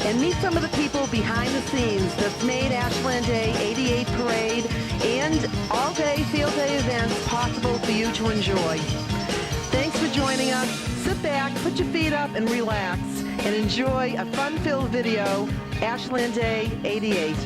and meet some of the people behind the scenes that's made Ashland Day 88 Parade and all-day field day events possible for you to enjoy. Thanks for joining us. Sit back, put your feet up, and relax, and enjoy a fun-filled video, Ashland Day 88.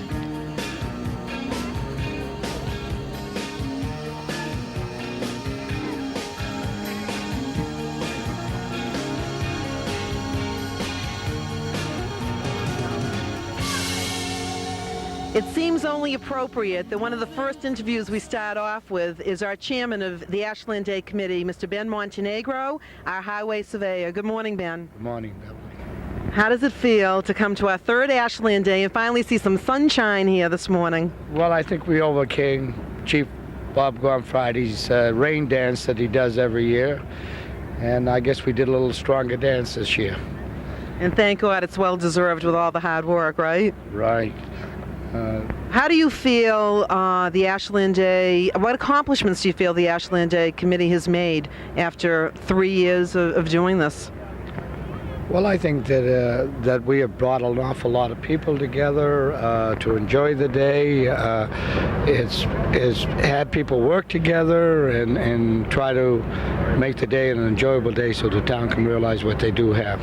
It seems only appropriate that one of the first interviews we start off with is our chairman of the Ashland Day Committee, Mr. Ben Montenegro, our highway surveyor. Good morning, Ben. Good morning, Beverly. How does it feel to come to our third Ashland Day and finally see some sunshine here this morning? Well, I think we overcame Chief Bob Friday's rain dance that he does every year, and I guess we did a little stronger dance this year. And thank God it's well deserved with all the hard work, right? Right. How do you feel the Ashland Day, what accomplishments do you feel the Ashland Day Committee has made after 3 years of doing this? Well, I think that we have brought an awful lot of people together to enjoy the day. It's had people work together and try to make the day an enjoyable day so the town can realize what they do have.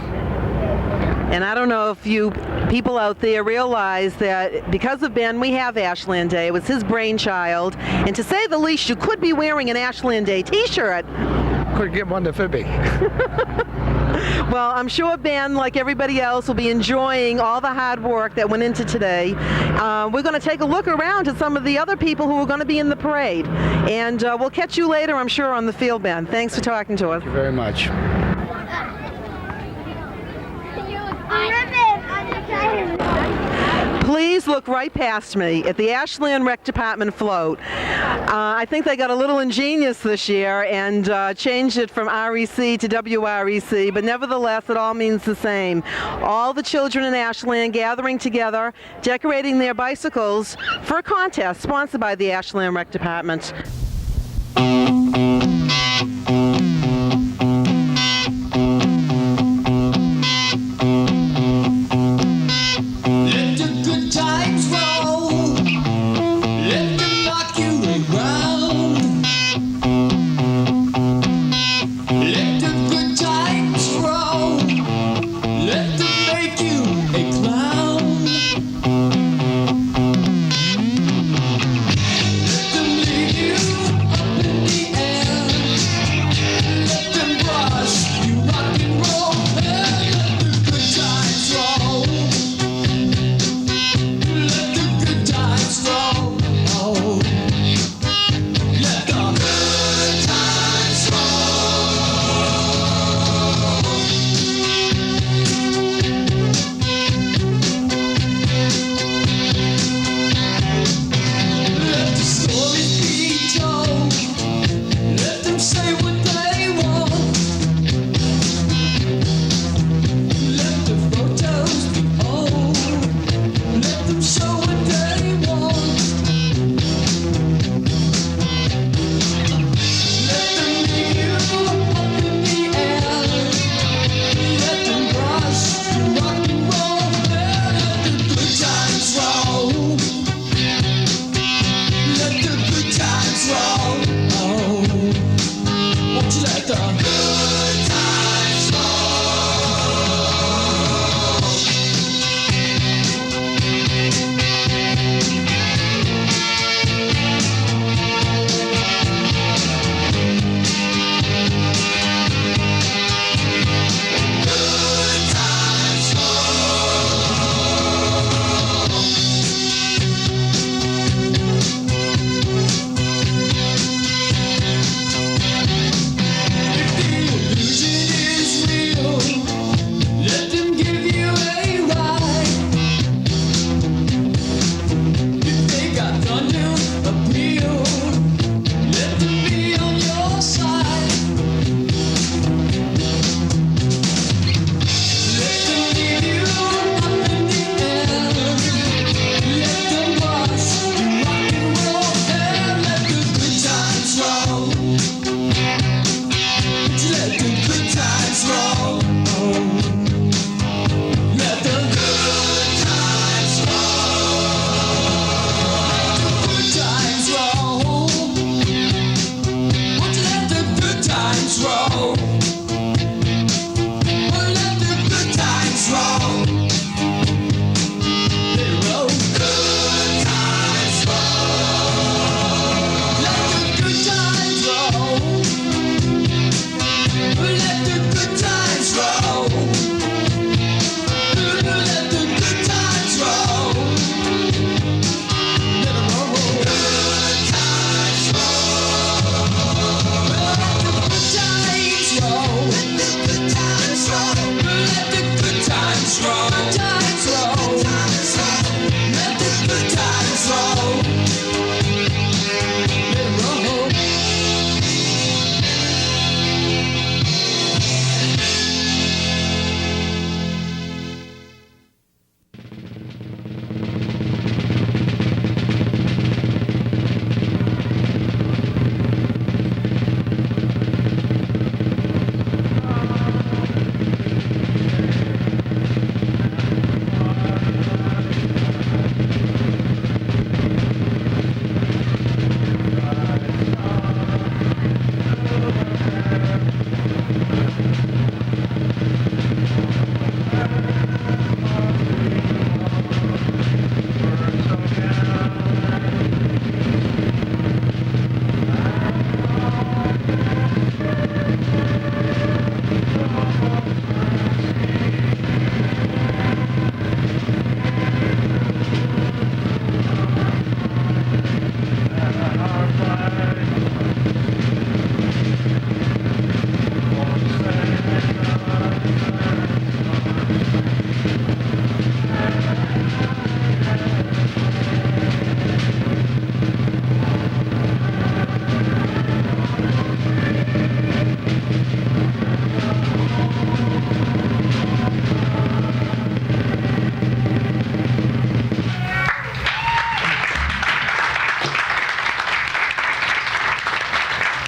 And I don't know if you people out there realize that because of Ben, we have Ashland Day. It was his brainchild. And to say the least, you could be wearing an Ashland Day t-shirt. Could get one to fit me. Well, I'm sure Ben, like everybody else, will be enjoying all the hard work that went into today. We're going to take a look around at some of the other people who are going to be in the parade. And we'll catch you later, I'm sure, on the field, Ben. Thanks for talking to us. Thank you very much. Please look right past me at the Ashland Rec Department float. I think they got a little ingenious this year and changed it from REC to WREC, but nevertheless it all means the same. All the children in Ashland gathering together, decorating their bicycles for a contest sponsored by the Ashland Rec Department. You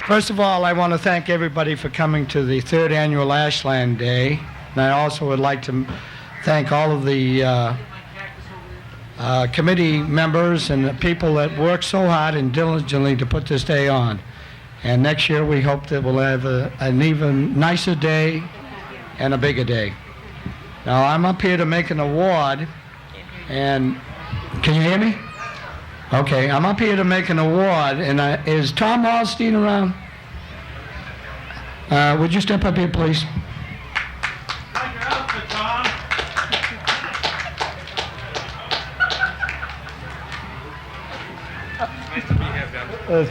First of all, I want to thank everybody for coming to the 3rd Annual Ashland Day. And I also would like to thank all of the committee members and the people that worked so hard and diligently to put this day on. And next year we hope that we'll have an even nicer day and a bigger day. Now I'm up here to make an award, and can you hear me? Okay, I'm up here to make an award, and is Tom Alstein around? Would you step up here, please?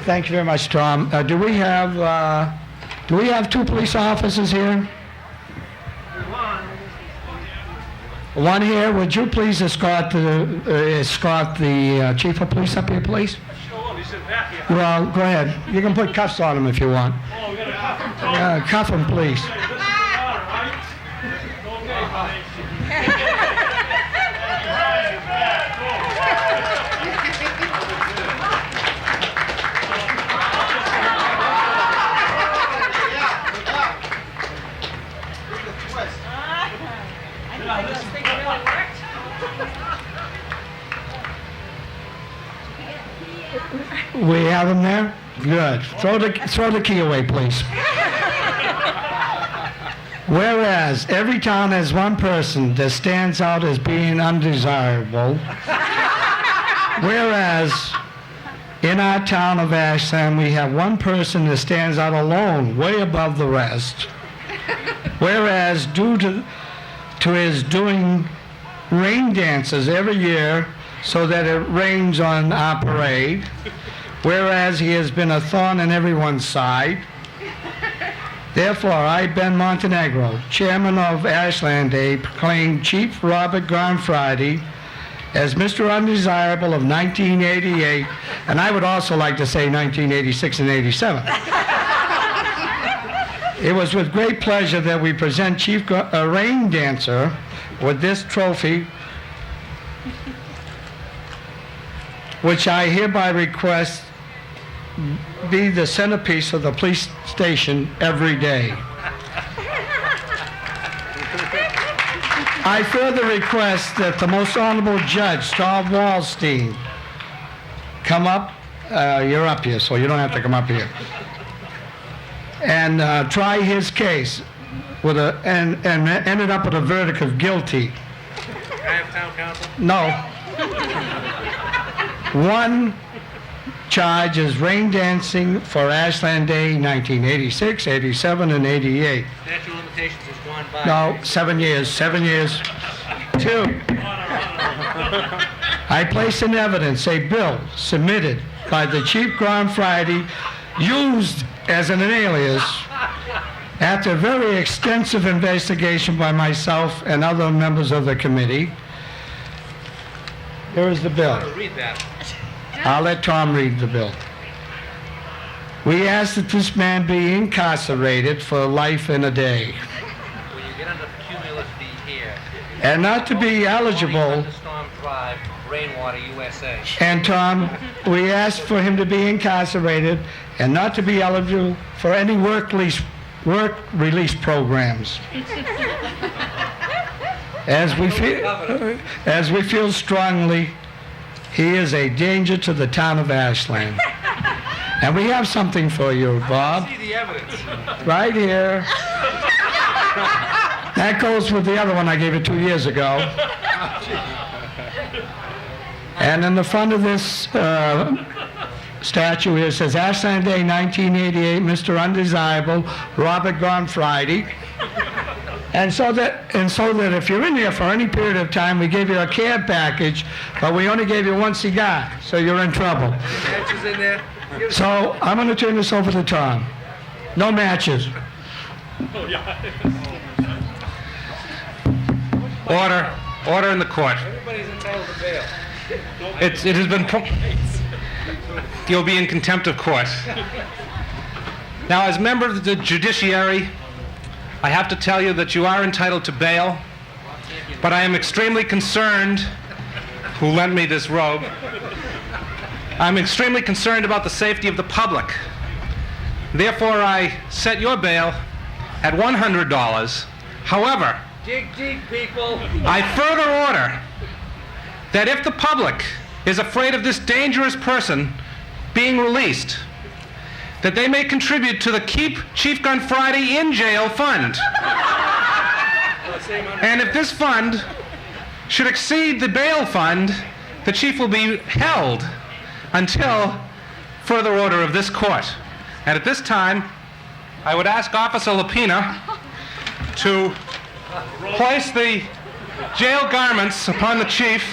Thank you very much, Tom. Do we have 2 police officers here? One here. Would you please escort the chief of police up here, please? Well, go ahead. You can put cuffs on him if you want. Cuff him, please. We have him there? Good. Throw the key away, please. Whereas every town has one person that stands out as being undesirable, whereas in our town of Ashland we have one person that stands out alone, way above the rest, whereas due to his doing rain dances every year so that it rains on our parade, whereas he has been a thorn in everyone's side. Therefore, I, Ben Montenegro, Chairman of Ashland Day, proclaim Chief Robert Gonfradi as Mr. Undesirable of 1988, and I would also like to say 1986 and 87. It was with great pleasure that we present Chief Rain Dancer with this trophy, which I hereby request be the centerpiece of the police station every day. I further request that the most honorable judge, Tom Wallstein, come up. You're up here, so you don't have to come up here. And try his case with and ended up with a verdict of guilty. I have town council? No. One charge is rain dancing for Ashland Day 1986, 87, and 88. Statute of limitations has gone by. No, 7 years, 7 years. 2, I place in evidence a bill submitted by the Chief Gonfradi used as an alias after very extensive investigation by myself and other members of the committee. Here is the bill. Read that. I'll let Tom read the bill. We ask that this man be incarcerated for life and a day, When you get under cumulative fee here, and not to be eligible. Thunderstorm Drive, Rainwater, USA. And Tom, we ask for him to be incarcerated and not to be eligible for any work release programs. As we feel strongly, he is a danger to the town of Ashland. And we have something for you, Bob. See the evidence. Right here. That goes with the other one I gave you 2 years ago. And in the front of this statue here it says, Ashland Day 1988, Mr. Undesirable, Robert Gonfradi. And so that if you're in here for any period of time, we gave you a care package, but we only gave you 1 cigar, so you're in trouble. Matches in there. So I'm going to turn this over to Tom. No matches. Order in the court. Everybody's entitled to bail. It has been. You'll be in contempt of court. Now, as member of the judiciary, I have to tell you that you are entitled to bail, but I am extremely concerned. Who lent me this robe? I'm extremely concerned about the safety of the public. Therefore, I set your bail at $100. However, Dig deep, people. I further order that if the public is afraid of this dangerous person being released, that they may contribute to the Keep Chief Gun Friday in Jail fund. And if this fund should exceed the bail fund, the chief will be held until further order of this court. And at this time, I would ask Officer Lapina to place the jail garments upon the chief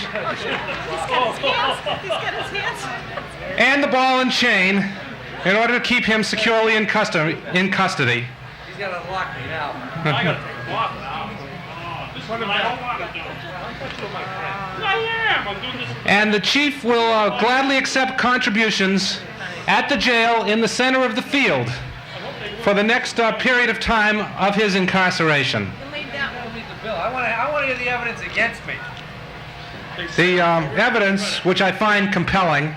and the ball and chain in order to keep him securely in custody. He's got to unlock me now. I gotta take a walk now. I don't want to do it. I am. I'm doing this. And the chief will gladly accept contributions at the jail in the center of the field for the next period of time of his incarceration. I want to hear the evidence against me. The evidence, which I find compelling,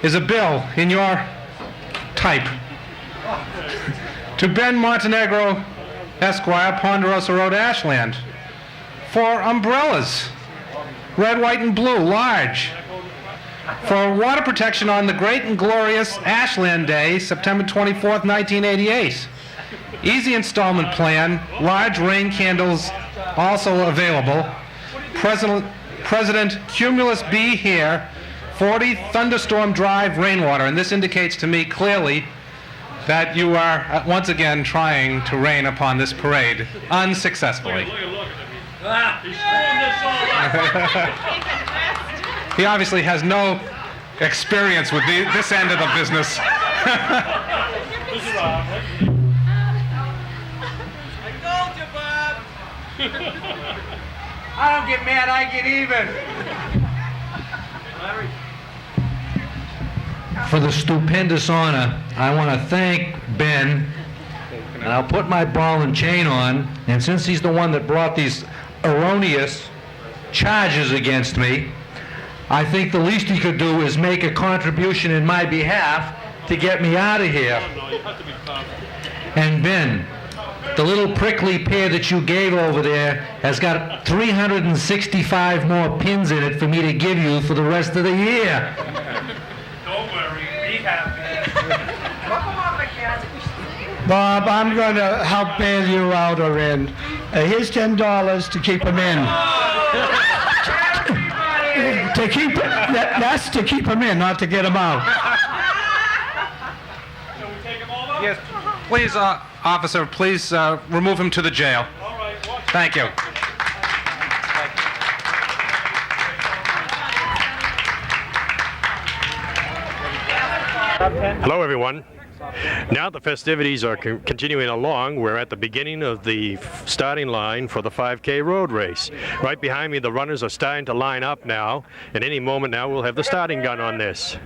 is a bill in your type to Ben Montenegro, Esquire, Ponderosa Road, Ashland, for umbrellas, red, white, and blue, large, for water protection on the great and glorious Ashland Day, September 24th, 1988. Easy installment plan, large rain candles also available. President Cumulus B here, 40 Thunderstorm Drive rainwater. And this indicates to me clearly that you are once again trying to rain upon this parade unsuccessfully. He obviously has no experience with this end of the business. I don't get mad, I get even. For the stupendous honor, I want to thank Ben, and I'll put my ball and chain on, and since he's the one that brought these erroneous charges against me, I think the least he could do is make a contribution in my behalf to get me out of here. And Ben, the little prickly pear that you gave over there has got 365 more pins in it for me to give you for the rest of the year. Don't worry, be happy. Bob, I'm going to help bail you out or in. Here's $10 to keep him in. To keep that's to keep him in, not to get him out. Shall we take him over? Yes, please, officer, please remove him to the jail. All right, watch. Thank you. Hello, everyone. Now the festivities are continuing along. We're at the beginning of the starting line for the 5K road race. Right behind me, the runners are starting to line up now. At any moment now, we'll have the starting gun on this.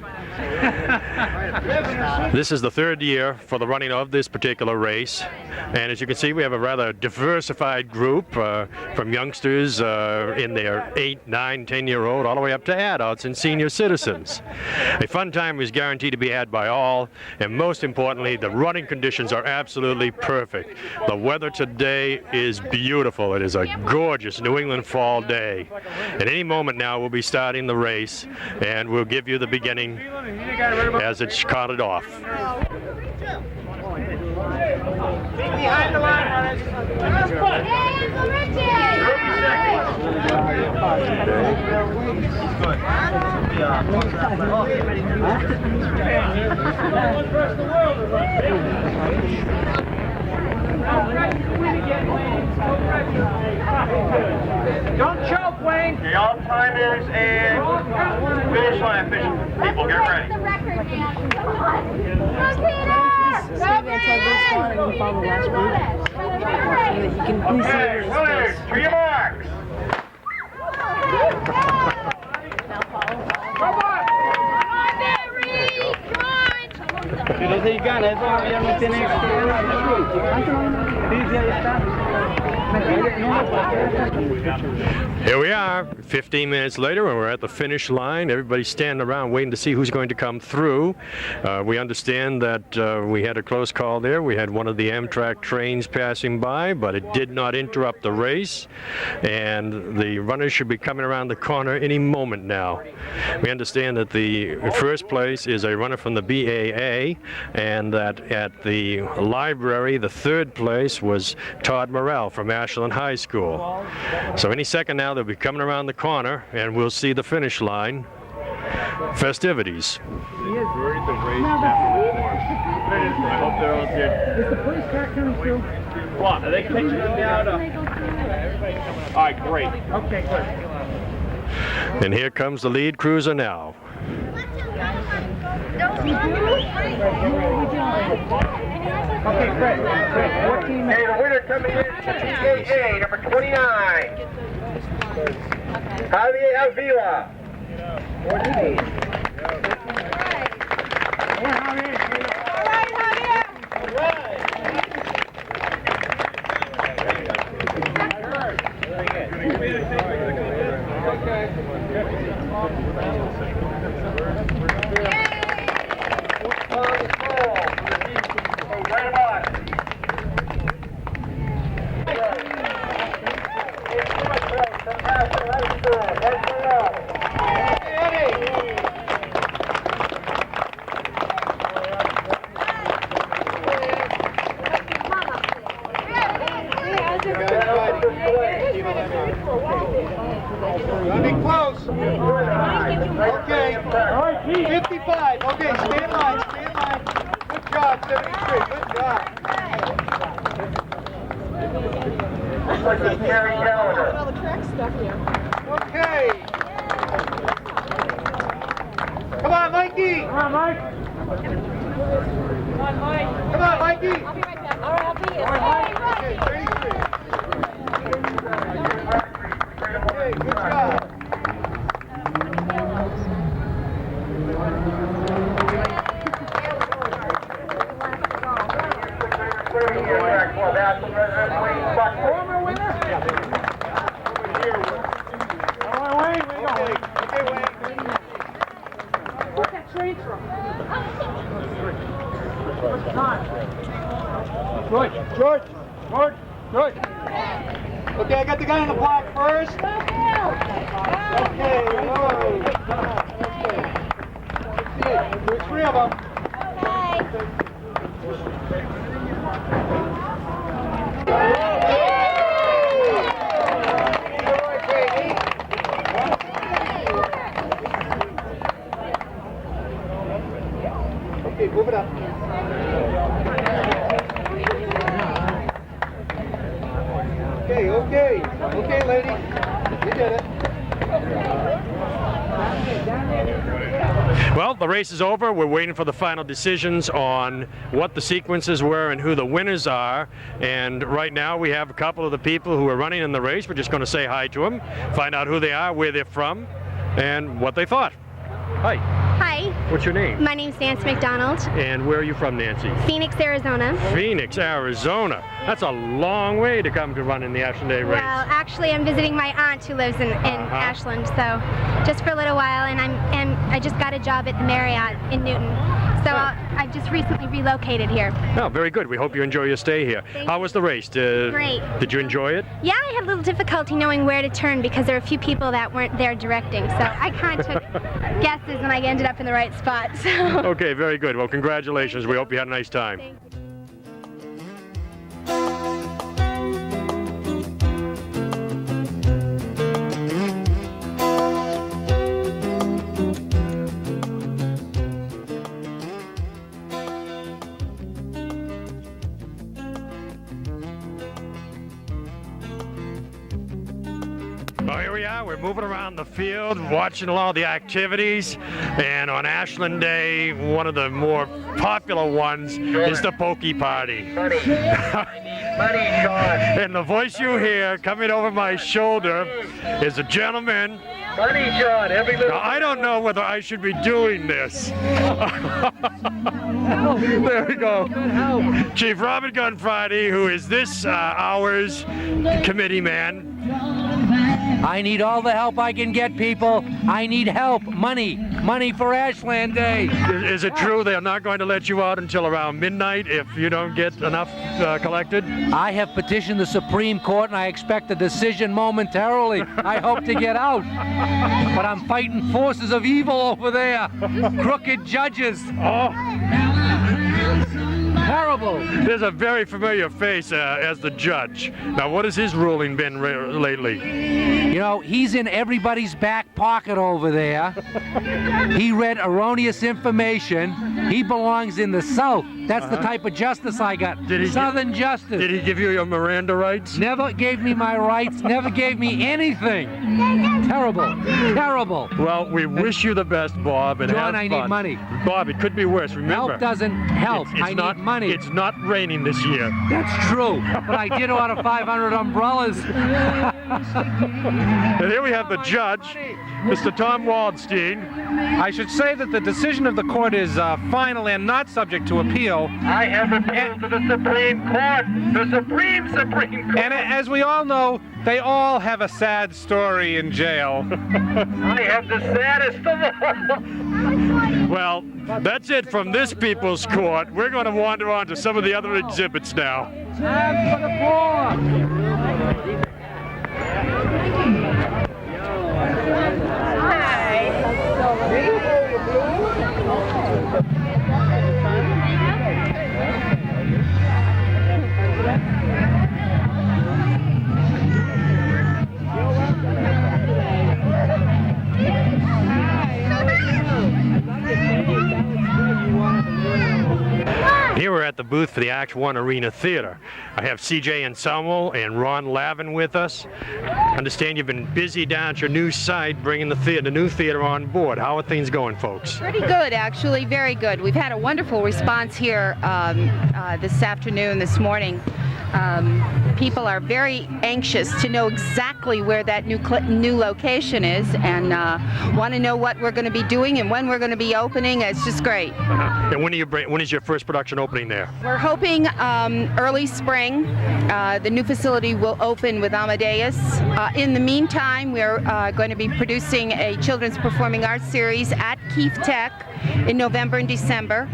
This is the third year for the running of this particular race. And as you can see, we have a rather diversified group from youngsters in their 8, 9, 10-year-old all the way up to adults and senior citizens. A fun time is guaranteed to be had by all, and most importantly, the running conditions are absolutely perfect. The weather today is beautiful. It is a gorgeous New England fall day. At any moment now, we'll be starting the race, and we'll give you the beginning as it's carted off. Behind the line, runners. Don't choke, Wayne. The all-timers and finish line officials. People, get ready. The record, man. Come on. Go, Peter! Go, Okay, runners, to your marks. Come on, Mary! Come on! Pero se gana, eso ya no tiene que... Dice ahí está. Here we are, 15 minutes later, and we're at the finish line. Everybody's standing around waiting to see who's going to come through. We understand that we had a close call there. We had one of the Amtrak trains passing by, but it did not interrupt the race. And the runners should be coming around the corner any moment now. We understand that the first place is a runner from the BAA, and that at the library, the third place was Todd Morrell from Ashland High School. So any second now, they'll be coming around the corner, and we'll see the finish line festivities. I hope they're all good. Is the police car coming through? What? Are they catching them now? All right, great. Okay, good. And here comes the lead cruiser now. Okay, great. Hey, the winner coming in, BAA, number 29. Javier Avila. Running close. Okay. 55. Okay, stay in line. Stay in line. Good job, 73. Good job. Okay. Come on, Mikey. Come on, Mike. Come on, Mike. Come on, Mikey. I'll be right back. All right, I'll be here. Okay, 33. Okay, good job. Former winner? All right, Wayne, where you going? Okay, Wayne. Where's that train from? George. Okay, I got the guy in the block first. Okay, hello. Okay. There's three of them. Okay, move it up. Okay, lady. You did it. Well, the race is over. We're waiting for the final decisions on what the sequences were and who the winners are. And right now we have a couple of the people who are running in the race. We're just going to say hi to them, find out who they are, where they're from, and what they thought. Hi. Hi. What's your name? My name's Nancy McDonald. And where are you from, Nancy? Phoenix, Arizona. Phoenix, Arizona. That's a long way to come to run in the Ashland Day race. Well, actually, I'm visiting my aunt who lives in Ashland, so just for a little while, and I just got a job at the Marriott in Newton. So I've just recently relocated here. Oh, very good. We hope you enjoy your stay here. How was the race? Great. Did you enjoy it? Yeah, I had a little difficulty knowing where to turn because there were a few people that weren't there directing. So I kind of took guesses and I ended up in the right spot. So. Okay, very good. Well, congratulations. We hope you had a nice time. Thank you. Well, here we are. We're moving around the field, watching all the activities. And on Ashland Day, one of the more popular ones is the Pokey Party. And the voice you hear coming over my shoulder is a gentleman. Now, I don't know whether I should be doing this. There we go. Chief Robert Gun Friday, who is this hour's committee man. I need all the help I can get, people. I need help. Money. Money for Ashland Day. Is it true they're not going to let you out until around midnight if you don't get enough collected? I have petitioned the Supreme Court and I expect a decision momentarily. I hope to get out. But I'm fighting forces of evil over there. Crooked judges. Oh. Terrible. There's a very familiar face as the judge. Now, what has his ruling been lately? You know, he's in everybody's back pocket over there. He read erroneous information. He belongs in the South. That's the type of justice I got. Southern justice. Did he give you your Miranda rights? Never gave me my rights. Never gave me anything. Terrible. Terrible. Well, we wish you the best, Bob, and John, have I fun. need money. Bob, it could be worse. Remember, Help doesn't help. I need money. It's not raining this year. That's true. But I did order 500 umbrellas. And here we have the judge, Mr. Tom Waldstein. I should say that the decision of the court is final and not subject to appeal. I have appealed to the Supreme Court, the Supreme Court. And as we all know, they all have a sad story in jail. I have the saddest of all. Well, that's it from this people's court. We're going to wander on to some of the other exhibits now. Here we're at the booth for the Act 1 Arena Theater. I have CJ Anselmo and Ron Lavin with us. Understand you've been busy down at your new site bringing the new theater on board. How are things going, folks? Pretty good, actually, very good. We've had a wonderful response here this afternoon, this morning. People are very anxious to know exactly where that new location is and want to know what we're going to be doing and when we're going to be opening. It's just great. And when is your first production opening there? We're hoping early spring. The new facility will open with Amadeus. In the meantime, we're going to be producing a children's performing arts series at Keith Tech in November and December.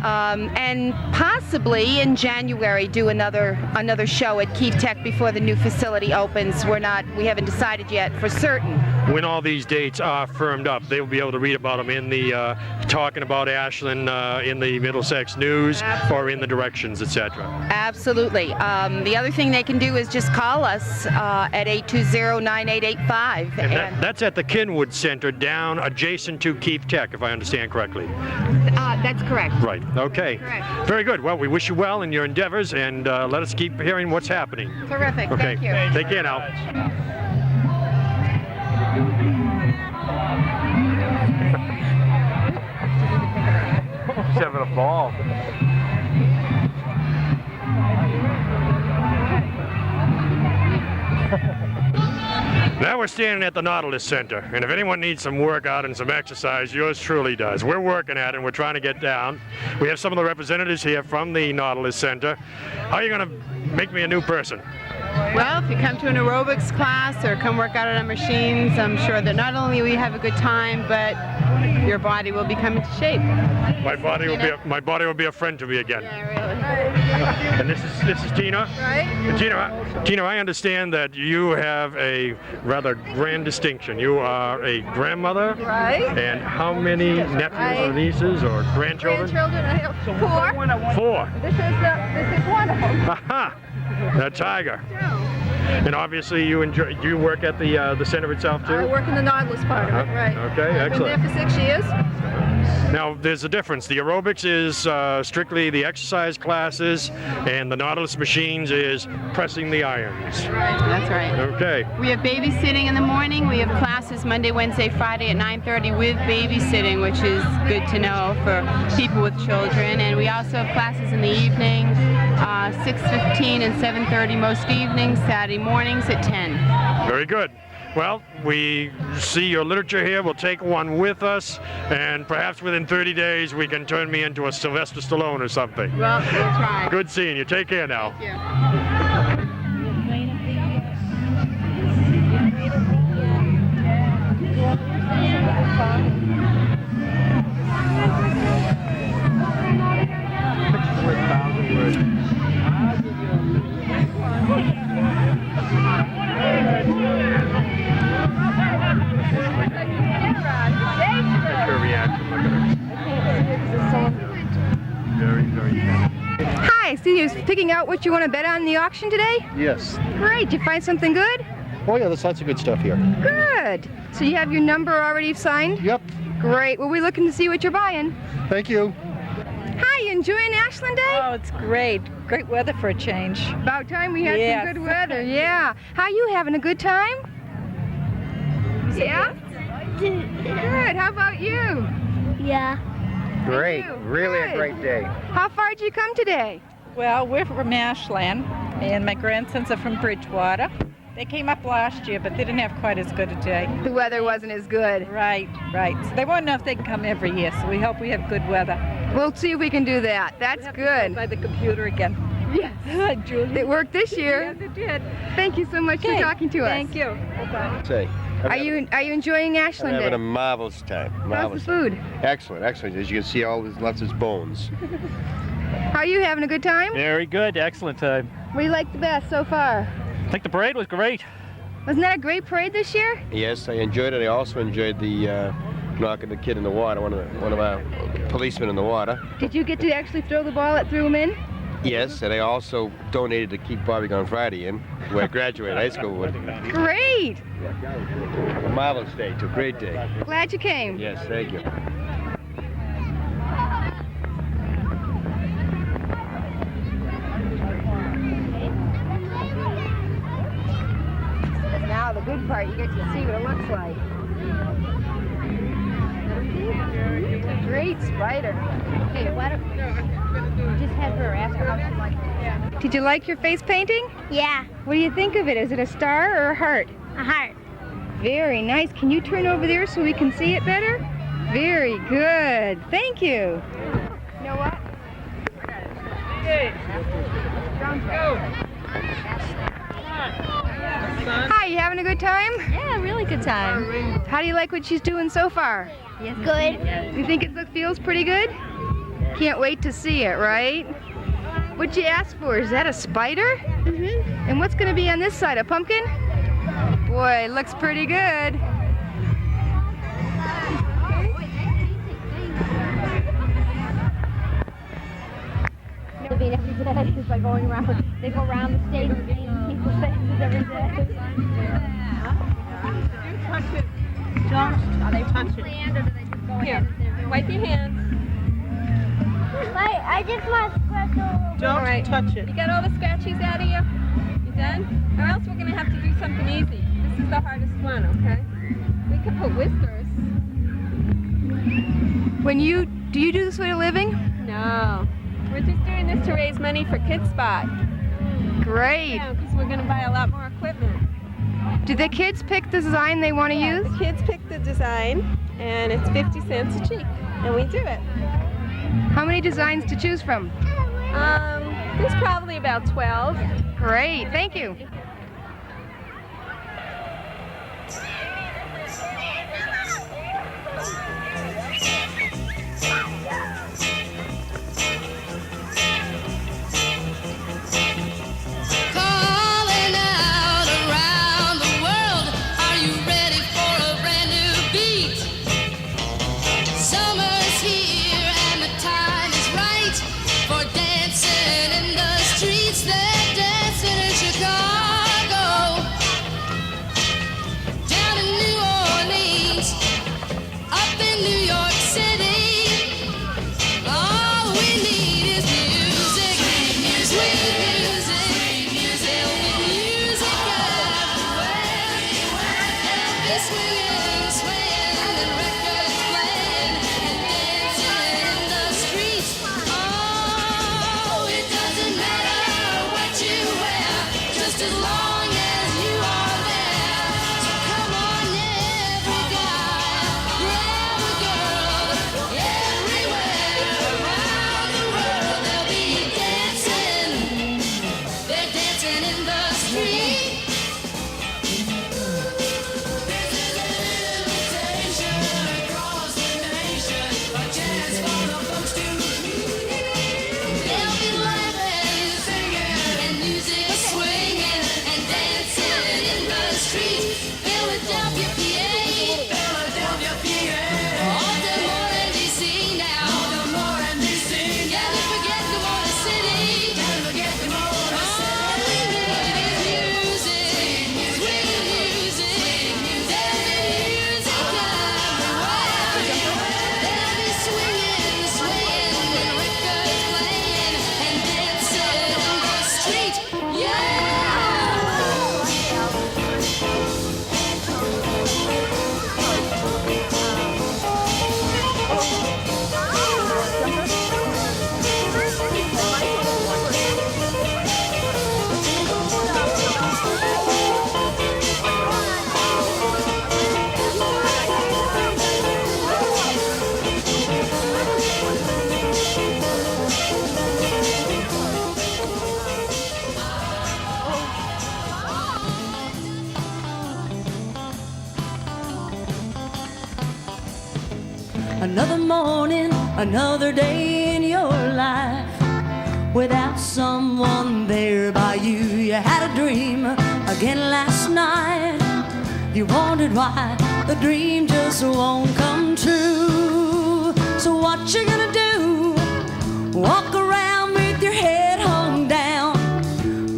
And possibly in January do another show at Keith Tech before the new facility opens. We haven't decided yet for certain. When all these dates are firmed up, they will be able to read about them in the Talking About Ashland in the Middlesex News or in the directions, etc. Absolutely. The other thing they can do is just call us at 820-9885. And that's at the Kinwood Center down adjacent to Keith Tech, if I understand correctly. That's correct. Right. Okay. Correct. Very good. Well, we wish you well in your endeavors, and let us keep hearing what's happening. Terrific. Okay. Thank you. Take care now. She's having a ball. Now we're standing at the Nautilus Center, and if anyone needs some workout and some exercise, yours truly does. We're working at it, and we're trying to get down. We have some of the representatives here from the Nautilus Center. How are you going to make me a new person? Well, if you come to an aerobics class or come work out on our machines, I'm sure that not only will you have a good time, but your body will become into shape. My body will be a friend to me again. Yeah, really. And this is Tina. Right. Tina, I understand that you have a rather grand distinction. You are a grandmother. Right. And how many nephews or nieces or grandchildren? Grandchildren, I have 4. 4. This is one of them. Aha! The tiger. And obviously you work at the center itself too? I work in the Nautilus part of it, right. Okay, excellent. I've been there for 6 years. Now, there's a difference. The aerobics is strictly the exercise classes, and the Nautilus machines is pressing the irons. That's right. Okay. We have babysitting in the morning. We have classes Monday, Wednesday, Friday at 9:30 with babysitting, which is good to know for people with children. And we also have classes in the evening, 6:15 and 7:30 most evenings, Saturday mornings at 10. Very good. Well, we see your literature here. We'll take one with us, and perhaps within 30 days we can turn me into a Sylvester Stallone or something. Well, we'll try. Good seeing you. Take care now. Thank you. Hi, I see you picking out what you want to bet on the auction today? Yes. Great, did you find something good? Oh yeah, there's lots of good stuff here. Good. So you have your number already signed? Yep. Great, well we're looking to see what you're buying. Thank you. Hi, you enjoying Ashland Day? Oh, it's great. Great weather for a change. About time we had Yes. some good weather, yeah. How you having a good time? Yeah? Good, how about you? Yeah. Great. Really Good. a great day. How far did you come today? Well, we're from Ashland, and my grandsons are from Bridgewater. They came up last year, but they didn't have quite as good a day. The weather wasn't as good. Right. So they won't know if they can come every year, so we hope we have good weather. We'll see if we can do that. That's good. By the computer again. Yes. Julie. It worked this year. Yes, it did. Thank you so much for talking to us. Thank you. Bye-bye. Say. Are you enjoying Ashland I'm Day? having a marvelous time. How's the Marvelous. food? Excellent. As you can see, all there's lots of bones. How are you having a good time? Very good, excellent time. What do you like the best so far? I think the parade was great. Wasn't that a great parade this year? Yes, I enjoyed it. I also enjoyed the knocking the kid in the water. One of our policemen in the water. Did you get to actually throw the ball that threw him in? Yes, and I also donated to keep Bobby Gone Friday in, where I graduated high school with. Great! A marvelous day, too. Great day. Glad you came. Yes, thank you. Now the good part, you get to see what it looks like. A great spider. Hey, why don't you just have her ask her how she likes it? Did you like your face painting? Yeah, What do you think of it? Is it a star or a heart? a heart. Very nice. Can you turn over there so we can see it better? Very good. Thank you. You know what? Hi, you having a good time? Yeah, really good time. How do you like what she's doing so far? Yes. Good. You think it feels pretty good? Can't wait to see it, right? What'd you ask for? Is that a spider? Mm-hmm. And what's going to be on this side? A pumpkin? Boy, looks pretty good. It's like going around. They go around the state and paint people's faces every day. Don't touch it. Land, or do they just go ahead and sit there? Wipe your hands. I just want to scratch all Don't touch it. You got all the scratchies out of you? You done? Or else we're going to have to do something easy. This is the hardest one, okay? We could put whiskers. Do you do this for a living? No. We're just doing this to raise money for Kids Spot. Great. Yeah, because we're going to buy a lot more equipment. Do the kids pick the design they want to use? The kids pick the design, and it's 50 cents a cheek, and we do it. How many designs to choose from? There's probably about 12. Great, thank you. Calling out around the world, are you ready for a brand new beat? Summer's here and the time is right for dancing in the streets. They're dancing in Chicago. Another morning, another day in your life without someone there by you. You had a dream again last night. You wondered why the dream just won't come true. So what you gonna do? Walk around with your head hung down.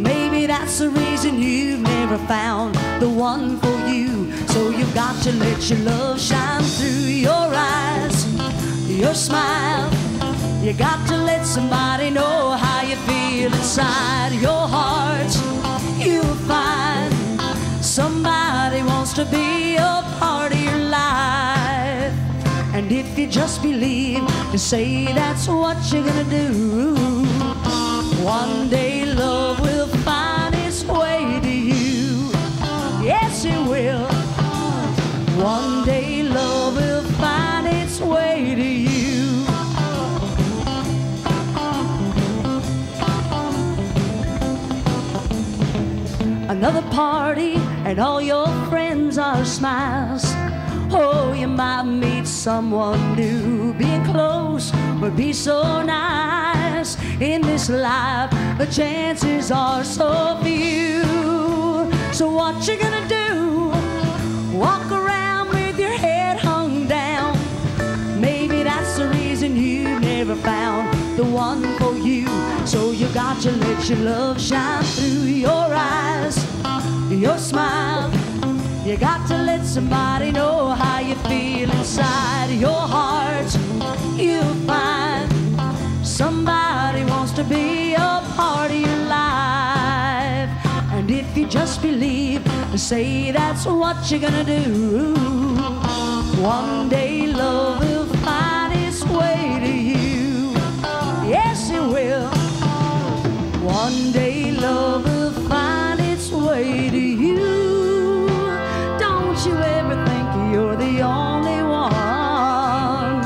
Maybe that's the reason you've never found the one for you. So you've got to let your love shine through your eyes, your smile. You got to let somebody know how you feel inside your heart. You'll find somebody wants to be a part of your life. And if you just believe and say that's what you're gonna do, one day love will find its way to you. Yes, it will. One day love will find its way to you. Another party and all your friends are smiles. Oh, you might meet someone new. Being close would be so nice. In this life, the chances are so few. So what you gonna do? Walk around with your head hung down. Maybe that's the reason you never found the one for you. So you got to let your love shine through your eyes, your smile. You got to let somebody know how you feel inside your heart. You'll find somebody wants to be a part of your life. And if you just believe and say that's what you're gonna do, one day love will find its way to you. Yes, it will. One day love will find its way to you. Don't you ever think you're the only one.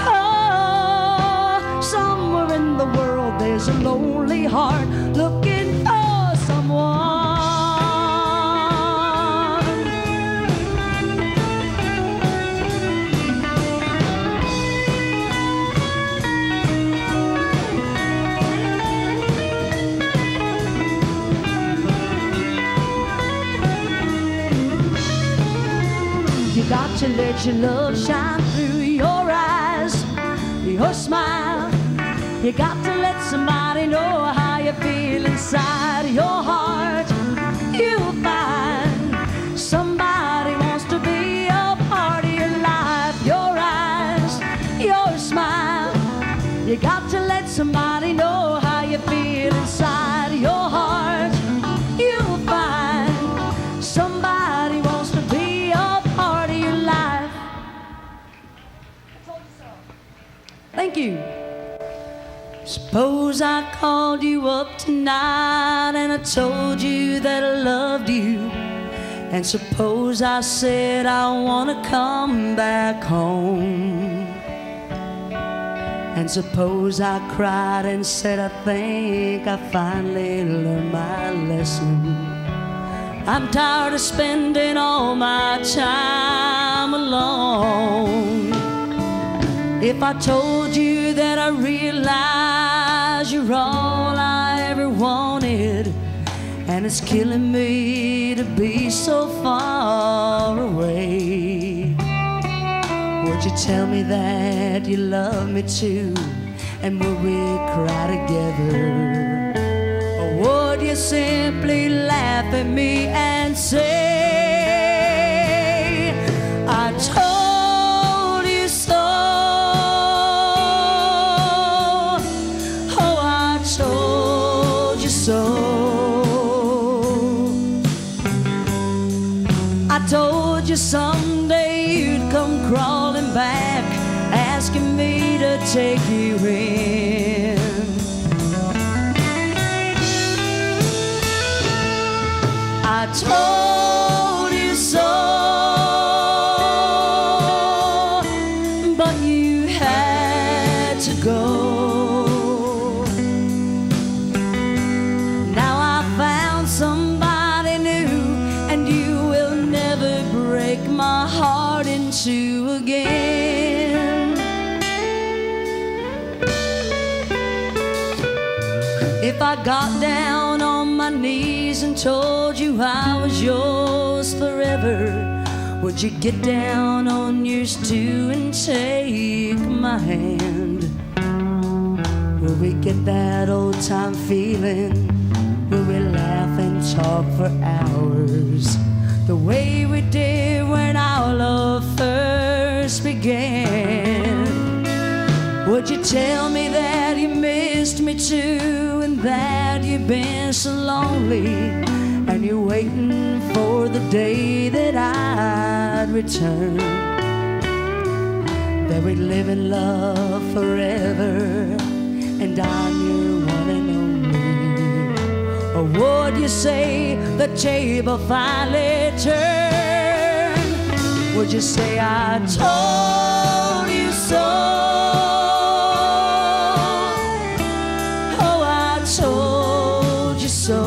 Oh, somewhere in the world there's a lonely heart looking for someone. You got to let your love shine through your eyes, your smile. You got to let somebody know how you feel inside your heart. You'll find somebody wants to be a part of your life. Your eyes, your smile. You got to let somebody know how you feel inside your heart. You'll find somebody wants to be a part of your life. Thank you. Suppose I called you up tonight and I told you that I loved you. And suppose I said I want to come back home. And suppose I cried and said I think I finally learned my lesson. I'm tired of spending all my time alone. If I told you that I realize you're all I ever wanted, and it's killing me to be so far away, would you tell me that you love me too, and would we cry together? Or would you simply laugh at me and say, I told you so? Oh, I told you so. I told you someday you'd come crawling back, asking me to take you in. I told you so, but you had to go. Now I found somebody new, and you will never break my heart in two again. If I got down on my knees and told you I was yours forever, would you get down on yours too and take my hand? Will we get that old time feeling? Will we laugh and talk for hours the way we did when our love first began? Would you tell me that you missed me too, and that you've been so lonely, and you're waiting for the day that I'd return, that we'd live in love forever, and I'm your one and only? Or would you say the table finally turned? Would you say I told you so? Told you so.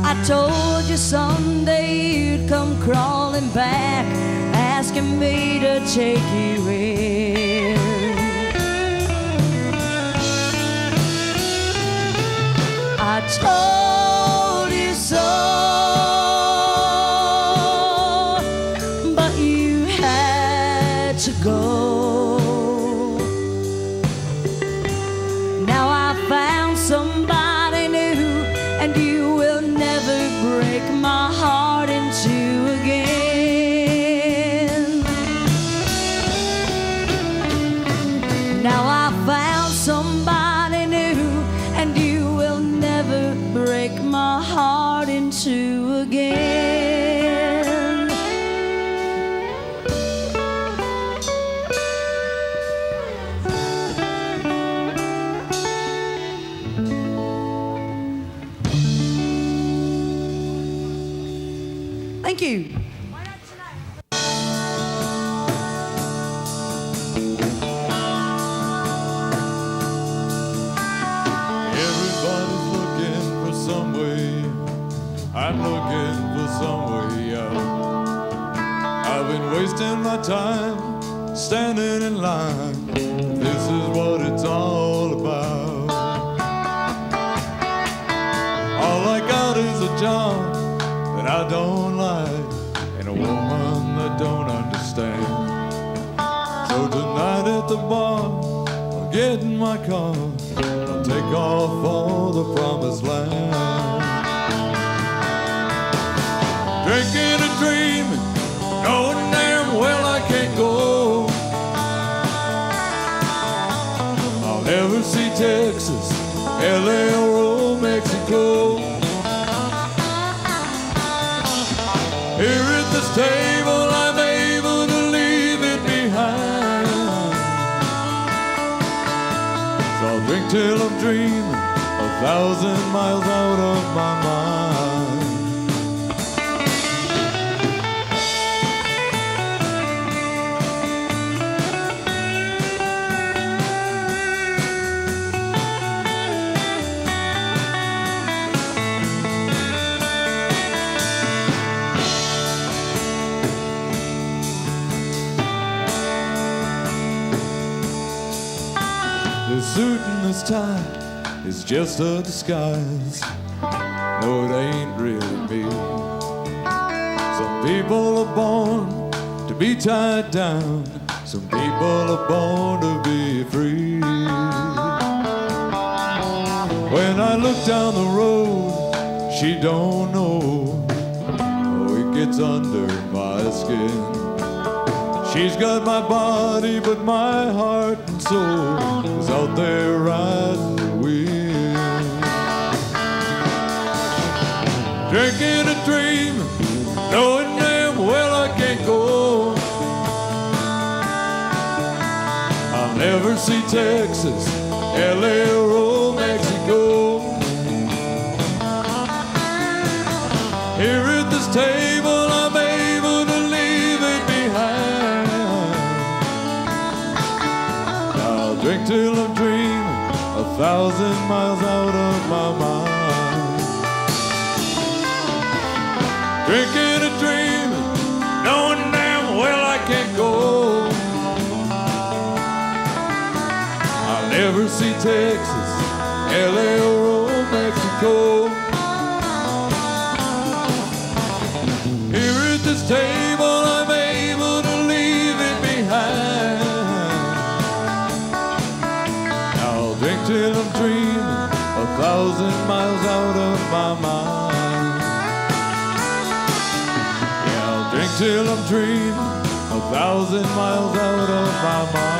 I told you someday you'd come crawling back, asking me to take you in. I told you so, but you had to go. Found somebody new, and you will never break my heart in two again. Now I found somebody new, and you will never break my heart in two again. Thank you. Everybody's looking for some way. I'm looking for some way out. I've been wasting my time standing in line. This is what it's all about. All I got is a job that I don't like, and a woman that don't understand. So tonight at the bar, I'll get in my car, I'll take off for the promised land. Drinking and dreaming, knowing damn well I can't go. I'll never see Texas, LA or Mexico. Here at this table, I'm able to leave it behind. So I'll drink till I'm dreaming 1,000 miles out of my mind. This suit and this tie is just a disguise. No, it ain't really me. Some people are born to be tied down. Some people are born to be free. When I look down the road, she don't know. Oh, it gets under my skin. She's got my body, but my heart and soul is out there riding the wind. Drinking and dreaming, knowing damn well I can't go. I'll never see Texas, LA or Mexico. Here at this table, I'm able to leave it behind. I'll drink till I'm dreaming 1,000 miles out of my mind. Drinking and dreaming, knowing damn well I can't go. go. Here at this table, I'm able to leave it behind. I'll drink till I'm dreaming 1,000 miles out of my mind. Yeah, I'll drink till I'm dreaming 1,000 miles out of my mind.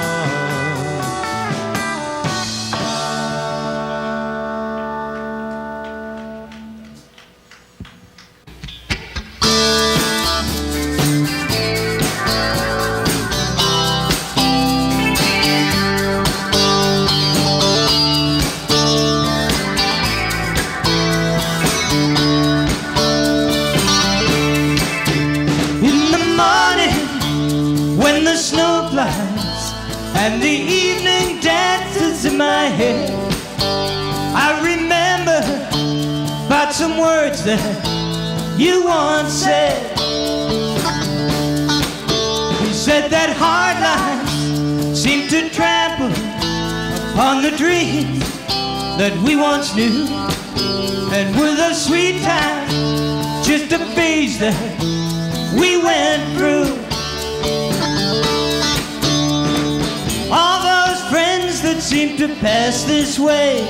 And the evening dances in my head. I remember about some words that you once said. You said that hard life seemed to trample upon the dreams that we once knew, and with a sweet time, just a phase that we went through. All those friends that seem to pass this way,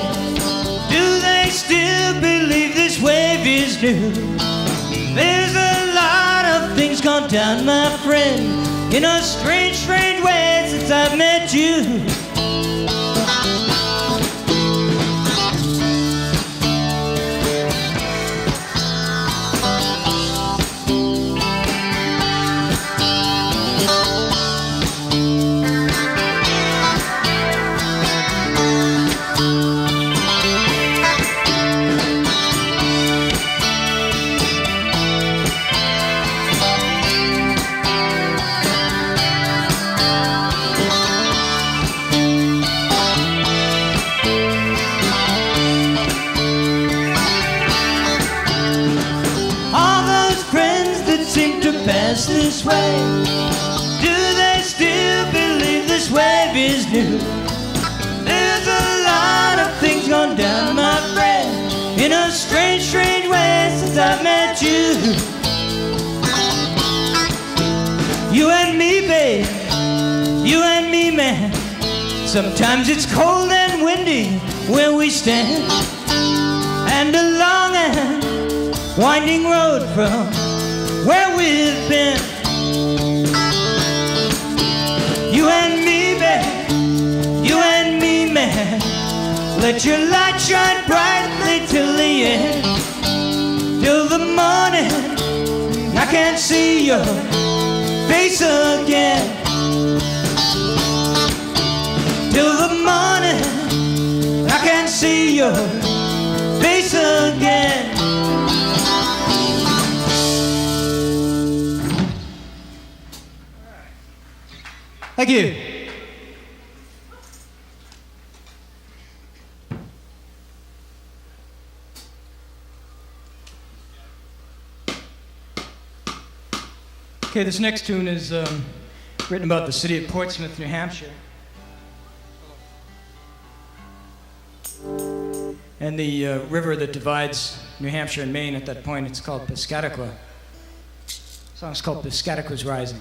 do they still believe this wave is new? There's a lot of things gone down, my friend, in a strange, strange way since I've met you. Pass this way, do they still believe this wave is new? There's a lot of things gone down, my friend, in a strange, strange way since I've met you. You and me, babe, you and me, man. Sometimes it's cold and windy where we stand, and a long and winding road from where we've been. You and me, babe, you and me, man. Let your light shine brightly till the end, till the morning I can't see your face again. Till the morning I can't see your face again. Thank you. Okay, this next tune is written about the city of Portsmouth, New Hampshire. And the river that divides New Hampshire and Maine at that point, it's called Piscataqua. The song's called Piscataqua's Rising.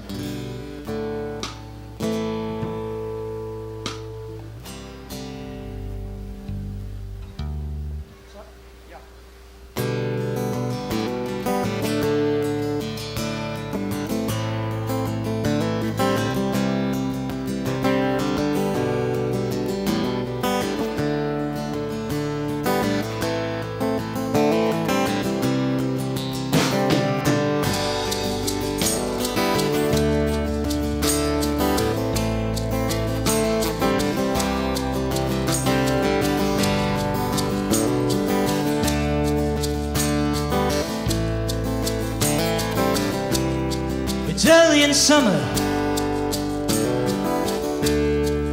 It's early in summer.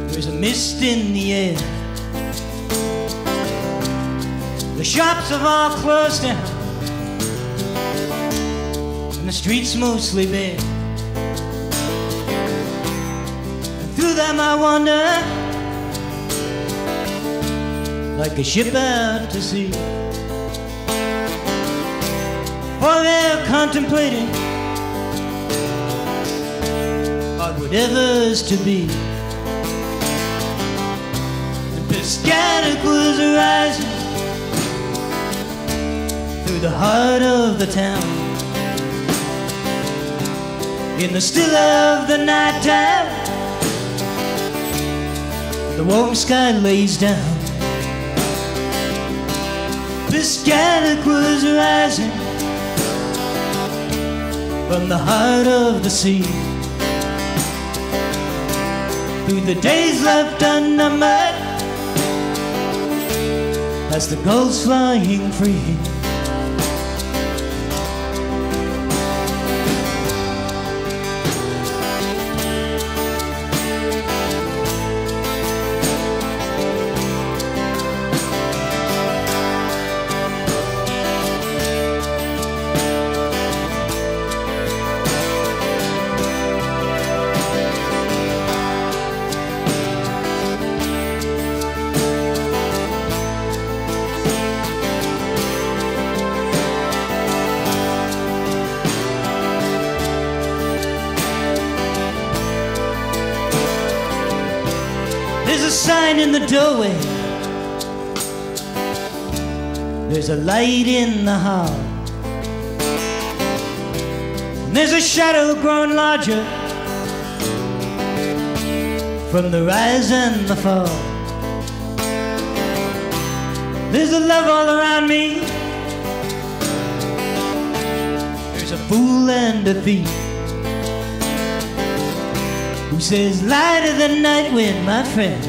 There's a mist in the air. The shops have all closed down, and the streets mostly bare. And through them I wander, like a ship out to sea. for they're contemplating on whatever's to be. And Piscataqua was rising through the heart of the town. In the still of the night time, the warm sky lays down. Piscataqua was rising from the heart of the sea. Through the days left unnumbered, as the gulls flying free. There's a sign in the doorway, there's a light in the hall, and there's a shadow growing larger from the rise and the fall. There's a love all around me, there's a fool and a thief who says lie to the night wind, my friend,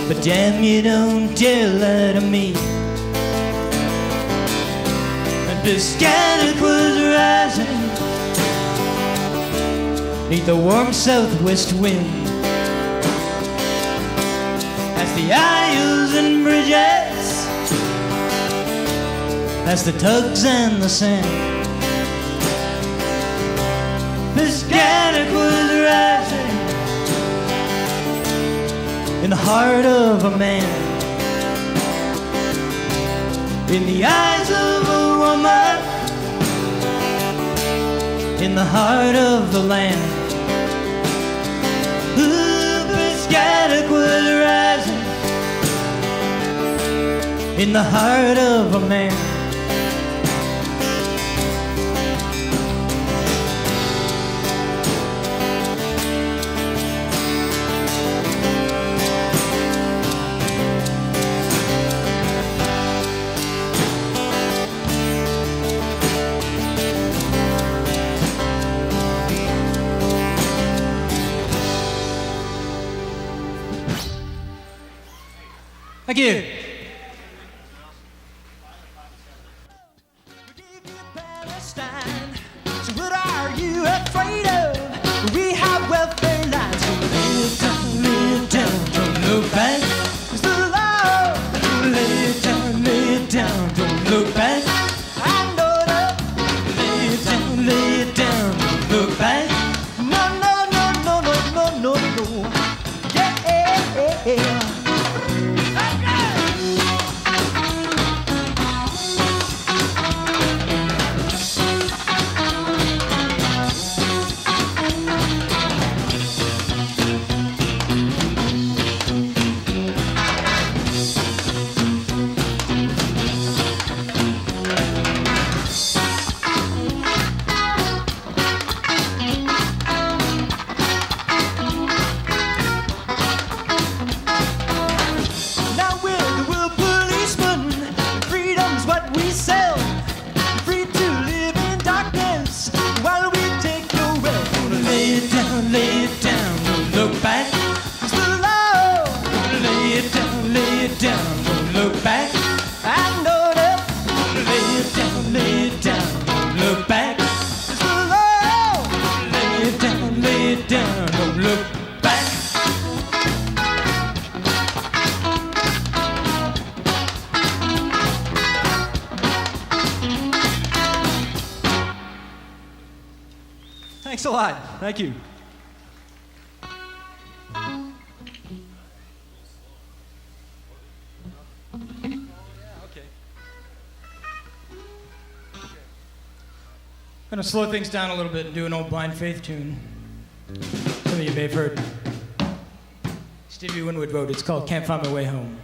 but damn you don't dare lie to me. And Piscataqua was rising neath the warm southwest wind, as the aisles and bridges, as the tugs and the sand. Piscataqua was rising in the heart of a man, in the eyes of a woman, in the heart of the land. Ooh, Piscataqua was rising in the heart of a man. Thank you. Palestine, so what are you afraid of? We have welfare lines. So lay it down, don't look back. It's the law. Lay it down, don't look back. I know that. Lay it down, don't look back. No, no, no, no, no, no, no, no. Yeah. Thanks a lot. Thank you. going to slow things down a little bit and do an old Blind Faith tune. Some of you may have heard Stevie Winwood wrote. It's called Can't Find My Way Home.